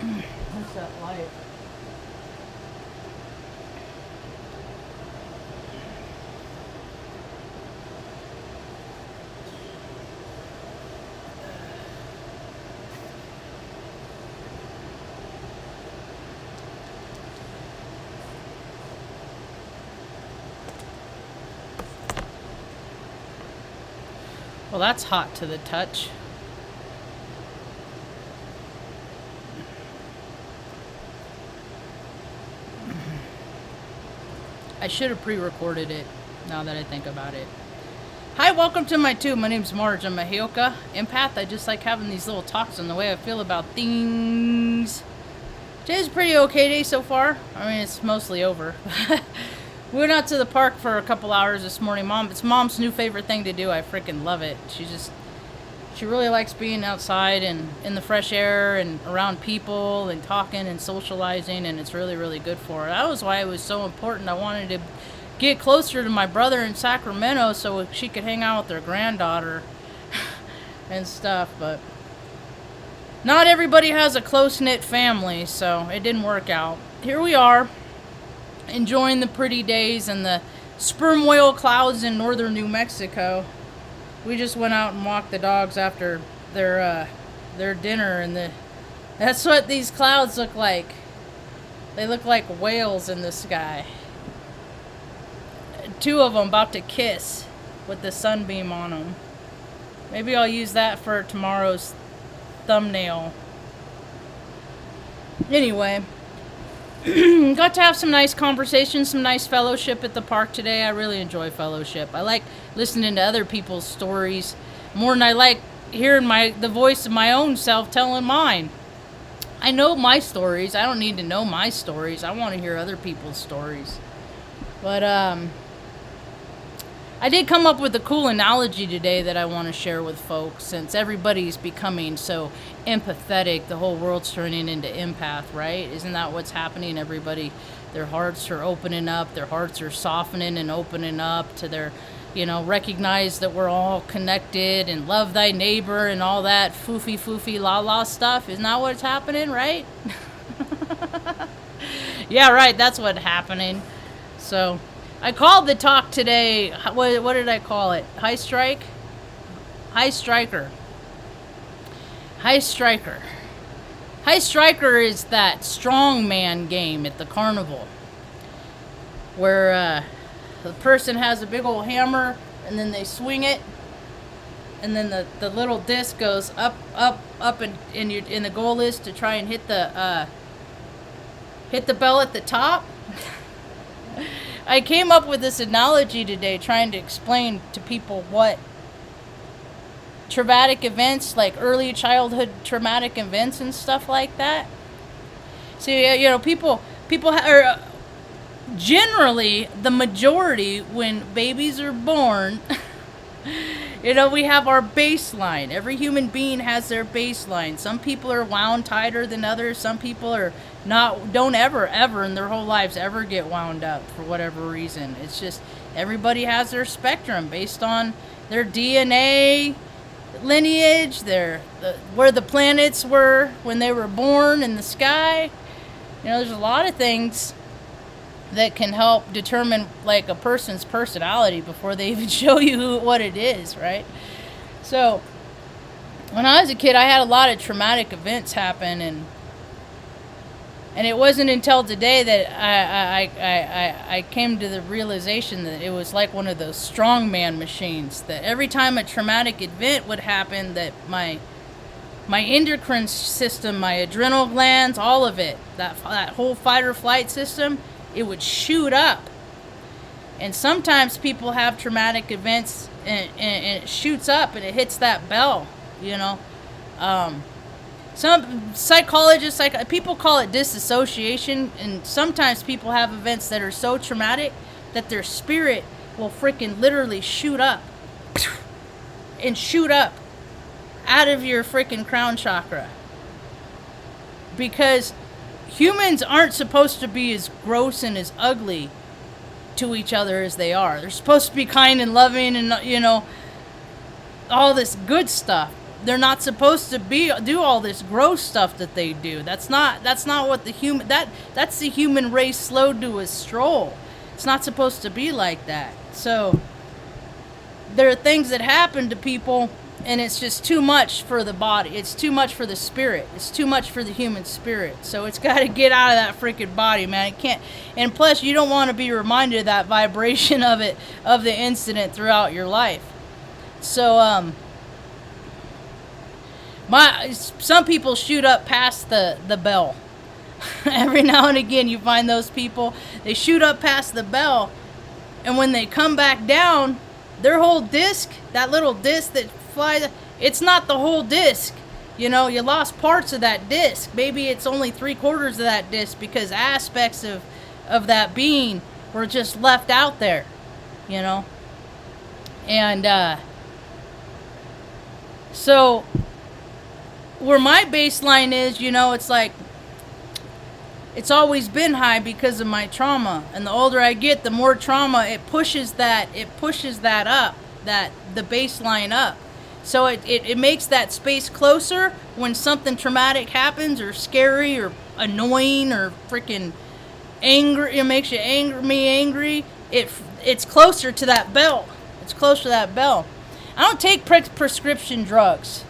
What's that light? Well, that's hot to the touch. I should have pre-recorded it, now that I think about it. Hi, welcome to my tube. My name's Marge. I'm a Heyoka empath. I just like having these little talks on the way I feel about things. Today's a pretty okay day so far. I mean, it's mostly over. We went out to the park for a couple hours this morning. It's Mom's new favorite thing to do. I freaking love it. She really likes being outside and in the fresh air and around people and talking and socializing, and it's really, really good for her. That was why it was so important. I wanted to get closer to my brother in Sacramento so she could hang out with her granddaughter and stuff, but not everybody has a close-knit family, so it didn't work out. Here we are, enjoying the pretty days and the sperm whale clouds in northern New Mexico. We just went out and walked the dogs after their dinner, and that's what these clouds look like. They look like whales in the sky. Two of them about to kiss with the sunbeam on them. Maybe I'll use that for tomorrow's thumbnail. Anyway, got to have some nice conversations, some nice fellowship at the park today. I really enjoy fellowship. I like listening to other people's stories more than I like hearing the voice of my own self telling mine. I know my stories. I don't need to know my stories. I want to hear other people's stories. But I did come up with a cool analogy today that I want to share with folks, since everybody's becoming so empathetic. The whole world's turning into empath, right? Isn't that what's happening? Everybody, their hearts are opening up, their hearts are softening and opening up to their, recognize that we're all connected and love thy neighbor and all that foofy la la stuff. Isn't that what's happening, right? Yeah, right, that's what's happening. So I called the talk today, what did I call it? High striker. High striker is that strongman game at the carnival where the person has a big old hammer and then they swing it, and then the little disc goes up, and the goal is to try and hit the bell at the top. I came up with this analogy today trying to explain to people what traumatic events, like early childhood traumatic events and stuff like that. See, people are generally, the majority, when babies are born, we have our baseline. Every human being has their baseline. Some people are wound tighter than others. Some people are don't ever in their whole lives ever get wound up for whatever reason. It's just everybody has their spectrum based on their DNA lineage, where the planets were when they were born in the sky. There's a lot of things that can help determine like a person's personality before they even show you what it is, right? So when I was a kid, I had a lot of traumatic events happen, and it wasn't until today that I came to the realization that it was like one of those strongman machines, that every time a traumatic event would happen, that my endocrine system, my adrenal glands, all of it, that whole fight or flight system, it would shoot up. And sometimes people have traumatic events and it shoots up and it hits that bell, Some psychologists, people call it disassociation, and sometimes people have events that are so traumatic that their spirit will freaking literally shoot up out of your freaking crown chakra. Because humans aren't supposed to be as gross and as ugly to each other as they are. They're supposed to be kind and loving and, all this good stuff. they're not supposed to do all this gross stuff that they do. That's not what the human that's the human race slowed to a stroll. It's not supposed to be like that. So there are things that happen to people, and it's just too much for the body. It's too much for the spirit. It's too much for the human spirit. So it's got to get out of that freaking body, man. It can't. And plus, you don't want to be reminded of that vibration of the incident throughout your life. So some people shoot up past the bell. Every now and again, you find those people. They shoot up past the bell, and when they come back down, their whole disc, that little disc that flies, it's not the whole disc. You know, you lost parts of that disc. Maybe it's only 3/4 of that disc because aspects of that being were just left out there. You know, and so where my baseline is, you know, it's like it's always been high because of my trauma, and the older I get, the more trauma it pushes that up, that the baseline up. So it makes that space closer when something traumatic happens, or scary, or annoying, or freaking angry. It makes you angry. It's closer to that bell. It's closer to that bell. I don't take prescription drugs.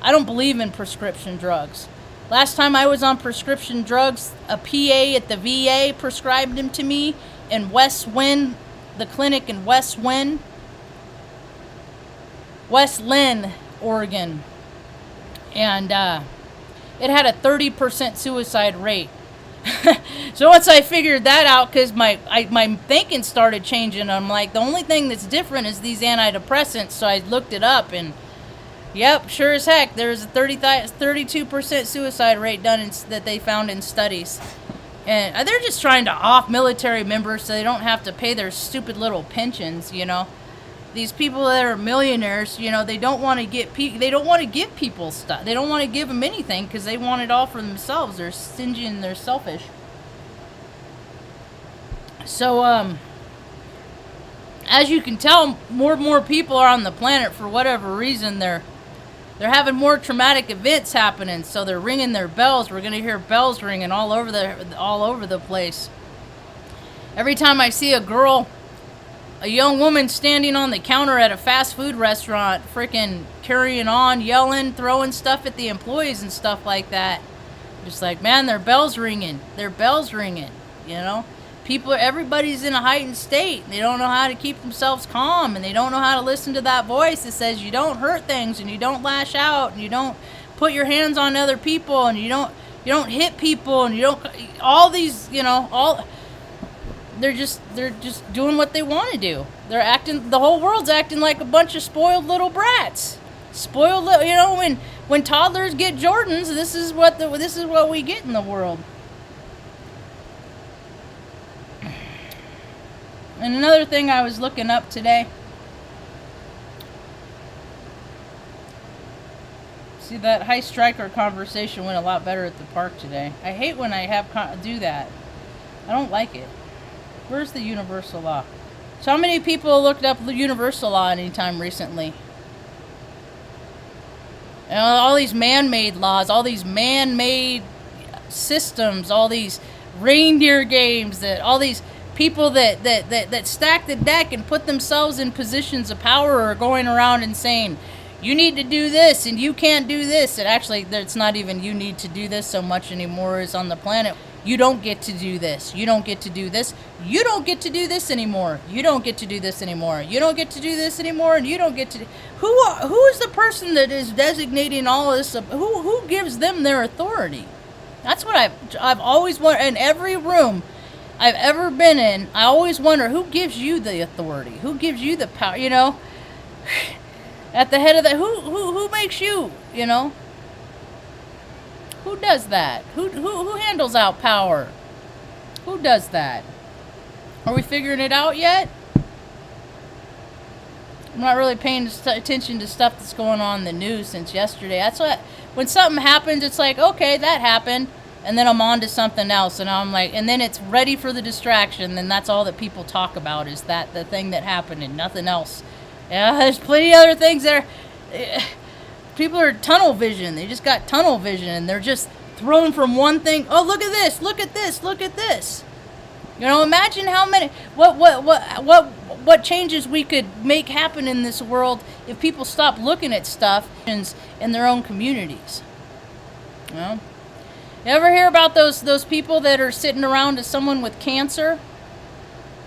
I don't believe in prescription drugs. Last time I was on prescription drugs, a PA at the VA prescribed them to me in West Lynn, the clinic in West Lynn, Oregon. And it had a 30% suicide rate. So once I figured that out, because my thinking started changing, I'm like, the only thing that's different is these antidepressants. So I looked it up, and yep, sure as heck, there's a 32% suicide rate that they found in studies. And they're just trying to off military members so they don't have to pay their stupid little pensions, you know. These people that are millionaires, you know, they don't want to give people stuff. They don't want to give them anything because they want it all for themselves. They're stingy and they're selfish. So, as you can tell, more and more people are on the planet for whatever reason. They're having more traumatic events happening, so they're ringing their bells. We're gonna hear bells ringing all over the place. Every time I see a young woman standing on the counter at a fast food restaurant, freaking carrying on, yelling, throwing stuff at the employees and stuff like that, just like, man, their bells ringing, you know. Everybody's in a heightened state. They don't know how to keep themselves calm, and they don't know how to listen to that voice that says you don't hurt things, and you don't lash out, and you don't put your hands on other people, and you don't hit people, and you don't, all these, you know, they're just doing what they want to do. The whole world's acting like a bunch of spoiled little brats. You know, when toddlers get Jordans, this is what we get in the world. And another thing I was looking up today. See, that high striker conversation went a lot better at the park today. I hate when I do that. I don't like it. Where's the universal law? So how many people looked up the universal law anytime recently? You know, all these man-made laws, all these man-made systems, all these reindeer games, all these people that stack the deck and put themselves in positions of power are going around and saying, you need to do this and you can't do this. And actually, it's not even you need to do this so much anymore as on the planet. You don't get to do this. You don't get to do this. You don't get to do this anymore. You don't get to do this anymore. You don't get to do this anymore, and you don't get to. Who is the person that is designating all of this? Who gives them their authority? That's what I've always wondered. In every room I've ever been in, I always wonder, who gives you the authority? Who gives you the power? You know, at the head of that, who makes you? You know. Who does that? Who handles out power? Who does that? Are we figuring it out yet? I'm not really paying attention to stuff that's going on in the news since yesterday. That's what, when something happens, it's like, okay, that happened, and then I'm on to something else, and I'm like, and then it's ready for the distraction, and that's all that people talk about is the thing that happened and nothing else. Yeah, there's plenty of other things there. People are tunnel vision. They just got tunnel vision, and they're just thrown from one thing. Oh, look at this! Look at this! Look at this! You know, imagine how many what changes we could make happen in this world if people stop looking at stuff in their own communities. You know, you ever hear about those people that are sitting around to someone with cancer,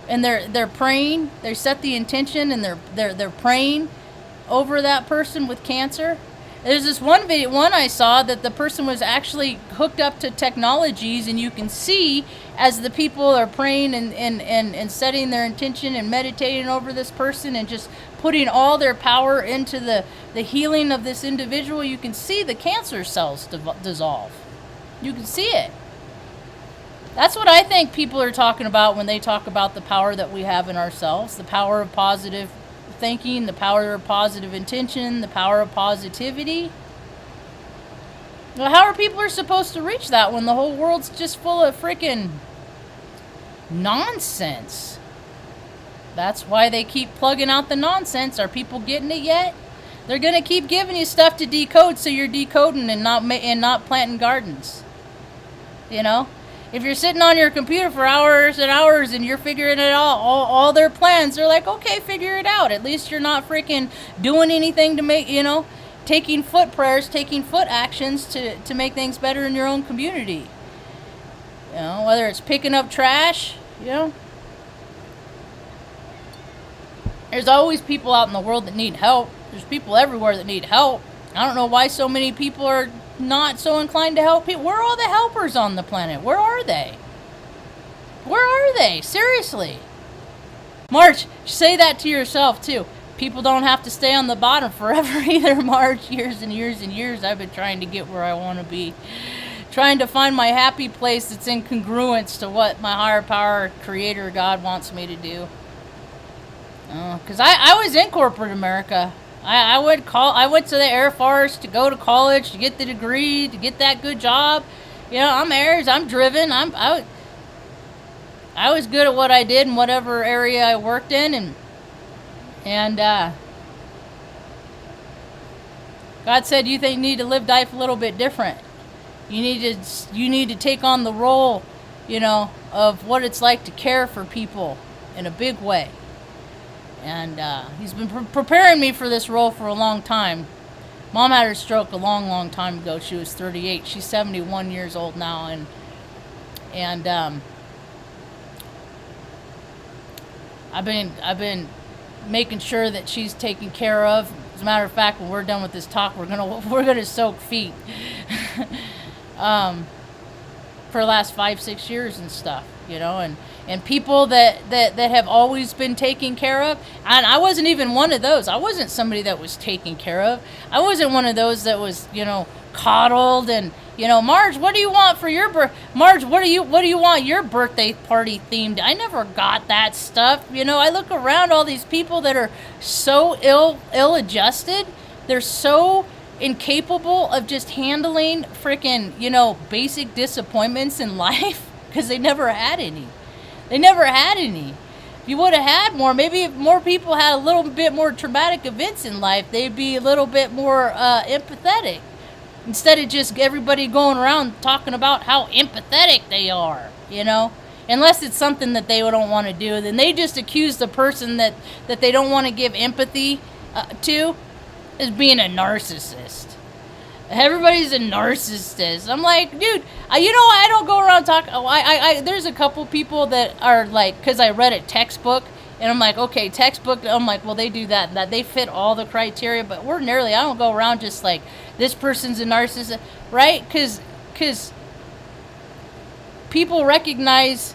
and they're praying. They set the intention, and they're praying over that person with cancer. There's this one I saw that the person was actually hooked up to technologies, and you can see as the people are praying and setting their intention and meditating over this person and just putting all their power into the healing of this individual, you can see the cancer cells dissolve. You can see it. That's what I think people are talking about when they talk about the power that we have in ourselves, the power of positive thinking, the power of positive intention, the power of positivity. Well, how are people supposed to reach that when the whole world's just full of freaking nonsense? That's why they keep plugging out the nonsense. Are people getting it yet? They're gonna keep giving you stuff to decode, so you're decoding and not planting gardens. You know, if you're sitting on your computer for hours and hours and you're figuring it out, all their plans, they're like, okay, figure it out. At least you're not freaking doing anything to make, you know, taking foot prayers, taking foot actions to make things better in your own community. You know, whether it's picking up trash, you know. There's always people out in the world that need help. There's people everywhere that need help. I don't know why so many people are not so inclined to help people. Where are all the helpers on the planet? Where are they? Where are they? Seriously. Marge, say that to yourself too. People don't have to stay on the bottom forever either, Marge. Years and years and years I've been trying to get where I want to be. Trying to find my happy place that's in congruence to what my higher power, creator, God wants me to do. Because I was in corporate America. I went to the Air Force to go to college, to get the degree, to get that good job. You know, I'm heirs, I'm driven. I was good at what I did in whatever area I worked in, and God said you need to live life a little bit different. You need to take on the role, you know, of what it's like to care for people in a big way. And he's been preparing me for this role for a long time. Mom had her stroke a long, long time ago. She was 38. She's 71 years old now, and I've been making sure that she's taken care of. As a matter of fact, when we're done with this talk, we're gonna soak feet for the last 5-6 years and stuff, you know, and people that have always been taken care of. And I wasn't even one of those. I wasn't somebody that was taken care of. I wasn't one of those that was, you know, coddled and, you know, Marge, what do you want for your Marge, what do you want your birthday party themed? I never got that stuff. You know, I look around all these people that are so ill-adjusted. They're so incapable of just handling freaking, you know, basic disappointments in life because they never had any. They never had any. If you would have had more, maybe if more people had a little bit more traumatic events in life, they'd be a little bit more empathetic. Instead of just everybody going around talking about how empathetic they are, you know. Unless it's something that they don't want to do, then they just accuse the person that they don't want to give empathy to as being a narcissist. Everybody's a narcissist. I'm like, dude, you know, I don't go around talking. There's a couple people that are like, because I read a textbook, and I'm like, okay, textbook. I'm like, well, they do that, and that they fit all the criteria, but ordinarily, I don't go around just like, this person's a narcissist, right? Because people recognize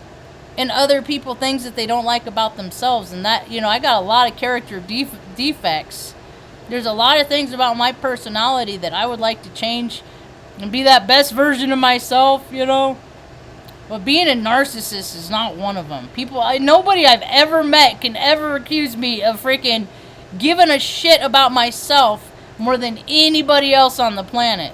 in other people things that they don't like about themselves, and that, you know, I got a lot of character defects. There's a lot of things about my personality that I would like to change and be that best version of myself, you know. But being a narcissist is not one of them. Nobody I've ever met can ever accuse me of freaking giving a shit about myself more than anybody else on the planet.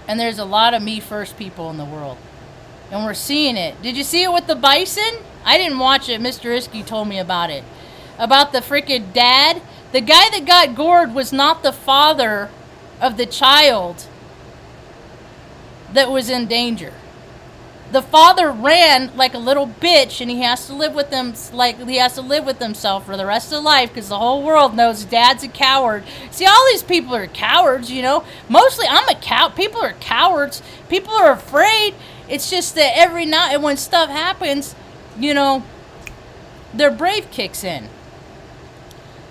And there's a lot of me first people in the world. And we're seeing it. Did you see it with the bison? I didn't watch it. Mr. Iskey told me about it. about the freaking dad. The guy that got gored was not the father of the child that was in danger. The father ran like a little bitch, and he has to live with them like he has to live with himself for the rest of life because the whole world knows dad's a coward. See, all these people are cowards, you know. Mostly, I'm a coward. People are cowards. People are afraid. It's just that every night when stuff happens, you know, their brave kicks in.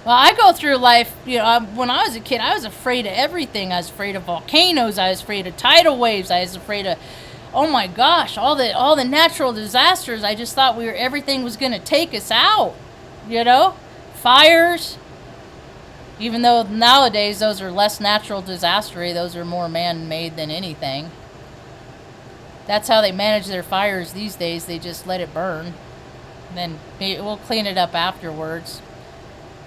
Well, I go through life, you know, when I was a kid, I was afraid of everything. I was afraid of volcanoes. I was afraid of tidal waves. I was afraid of, oh my gosh, all the natural disasters. I just thought everything was going to take us out, you know? Fires. Even though nowadays those are less natural disastery, those are more man-made than anything. That's how they manage their fires these days. They just let it burn. Then we'll clean it up afterwards.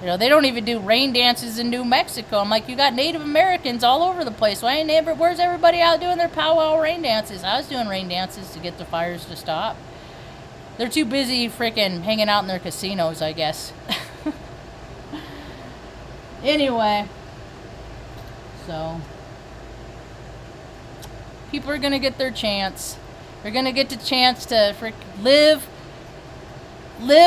You know, they don't even do rain dances in New Mexico. I'm like, you got Native Americans all over the place. Where's everybody out doing their powwow rain dances? I was doing rain dances to get the fires to stop. They're too busy freaking hanging out in their casinos, I guess. Anyway. So. People are going to get their chance. They're going to get the chance to live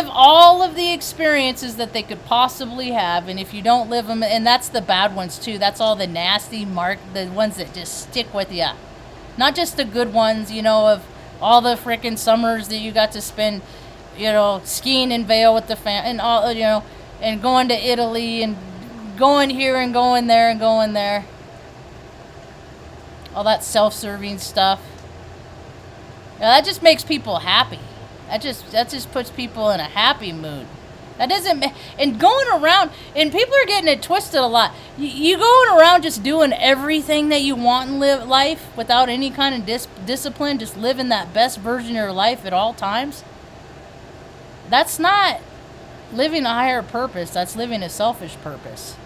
all of the experiences that they could possibly have, and if you don't live them, and that's the bad ones too, that's all the nasty the ones that just stick with you, not just the good ones, you know, of all the freaking summers that you got to spend, you know, skiing in Vail with the and all, you know, and going to Italy and going here and going there and going there, all that self-serving stuff. Now, that just makes people happy. That just puts people in a happy mood. That doesn't, and going around, and people are getting it twisted a lot. You going around just doing everything that you want in life without any kind of discipline, just living that best version of your life at all times. That's not living a higher purpose. That's living a selfish purpose.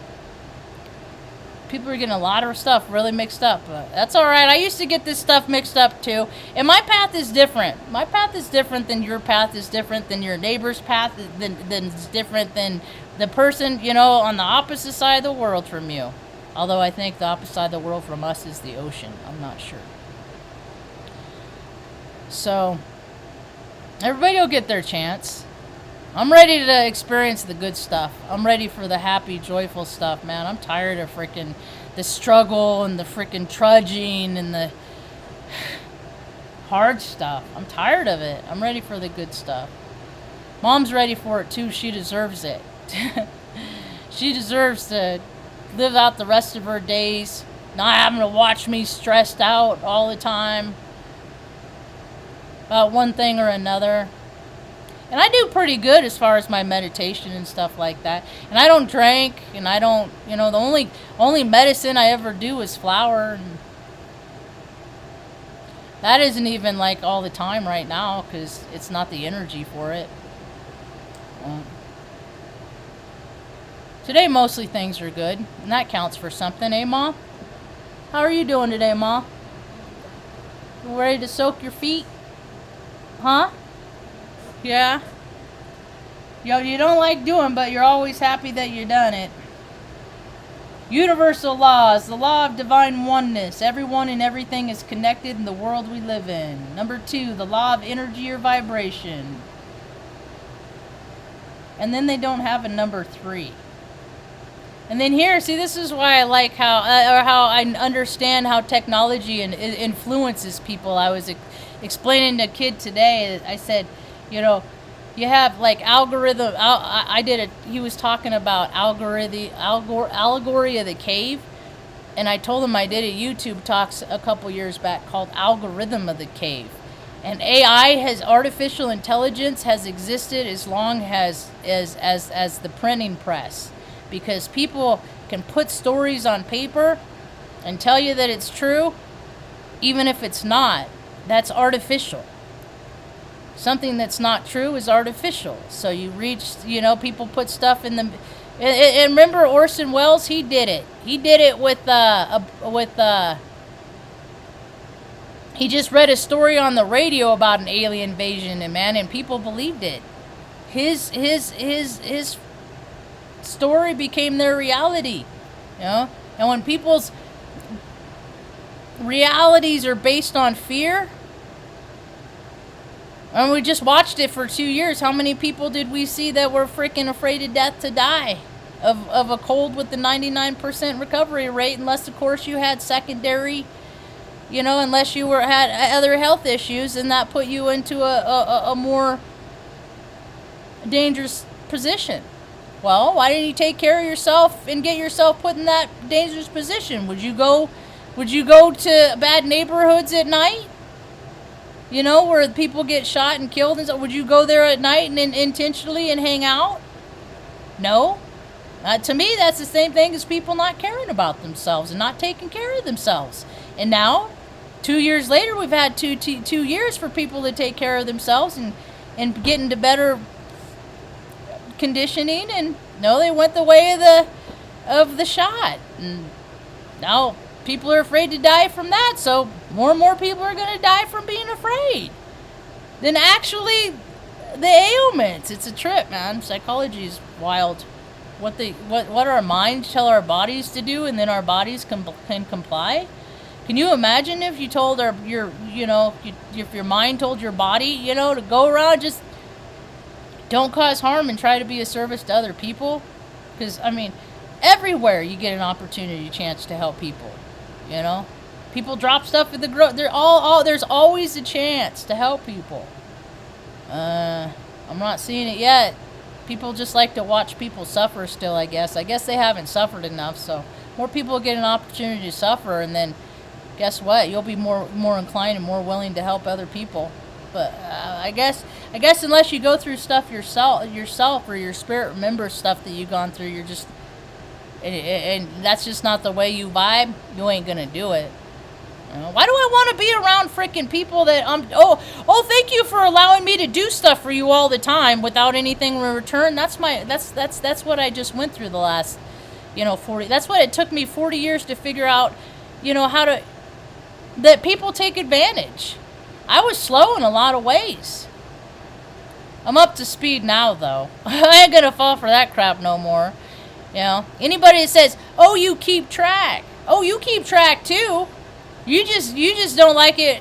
People are getting a lot of stuff really mixed up. But that's all right. I used to get this stuff mixed up too. And my path is different. My path is different than your path is different than your neighbor's path. Than it's different than the person, you know, on the opposite side of the world from you. Although I think the opposite side of the world from us is the ocean. I'm not sure. So, everybody will get their chance. I'm ready to experience the good stuff. I'm ready for the happy, joyful stuff, man. I'm tired of freaking the struggle and the freaking trudging and the hard stuff. I'm tired of it. I'm ready for the good stuff. Mom's ready for it too. She deserves it. She deserves to live out the rest of her days, not having to watch me stressed out all the time about one thing or another. And I do pretty good as far as my meditation and stuff like that. And I don't drink, and I don't, you know, the only medicine I ever do is flour. And that isn't even like all the time right now because it's not the energy for it. Today, mostly things are good, and that counts for something, eh, Ma? How are you doing today, Ma? You ready to soak your feet? Huh? Yeah. You don't like doing, but you're always happy that you've done it. Universal laws, the law of divine oneness. Everyone and everything is connected in the world we live in. Number 2, the law of energy or vibration. And then they don't have a number 3. And then here, see, this is why I like how I understand how technology influences people. I was explaining to a kid today, I said, you know, you have like algorithm. He was talking about allegory of the cave, and I told him I did a YouTube talk a couple years back called Algorithm of the Cave. And artificial intelligence has existed as long as the printing press, because people can put stories on paper and tell you that it's true, even if it's not. That's artificial. Something that's not true is artificial. So you reach, you know, people put stuff in the... And remember Orson Welles? He did it. He did it with he just read a story on the radio about an alien invasion, and people believed it. His story became their reality, you know. And when people's realities are based on fear, and we just watched it for 2 years, how many people did we see that were freaking afraid to death to die of a cold with the 99% recovery rate, unless of course you had secondary, you know, unless you had other health issues, and that put you into a more dangerous position. Well, why didn't you take care of yourself and get yourself put in that dangerous position? Would you go to bad neighborhoods at night? You know, where people get shot and killed and so would you go there at night and intentionally and hang out? No. To me, that's the same thing as people not caring about themselves and not taking care of themselves. And now, 2 years later, we've had two years for people to take care of themselves and get into better conditioning, and no, they went the way of the shot. And now people are afraid to die from that, so more and more people are going to die from being afraid than actually the ailments. It's a trip, man. Psychology is wild. What our minds tell our bodies to do, and then our bodies can comply. Can you imagine if you told if your mind told your body, you know, to go around, just don't cause harm and try to be a service to other people? Because, I mean, everywhere you get an opportunity, chance to help people, you know? People drop stuff in the there's always a chance to help people. I'm not seeing it yet. People just like to watch people suffer still, I guess. I guess they haven't suffered enough, so more people get an opportunity to suffer, and then guess what? You'll be more inclined and more willing to help other people. But I guess unless you go through stuff yourself or your spirit remembers stuff that you've gone through, you're just, and that's just not the way you vibe, you ain't gonna do it. Why do I want to be around freaking people that thank you for allowing me to do stuff for you all the time without anything in return? That's what I just went through the last 40. That's what it took me 40 years to figure out, that people take advantage. I was slow in a lot of ways. I'm up to speed now, though. I ain't gonna fall for that crap no more. Anybody that says, "Oh, you keep track," oh, you keep track too. You just don't like it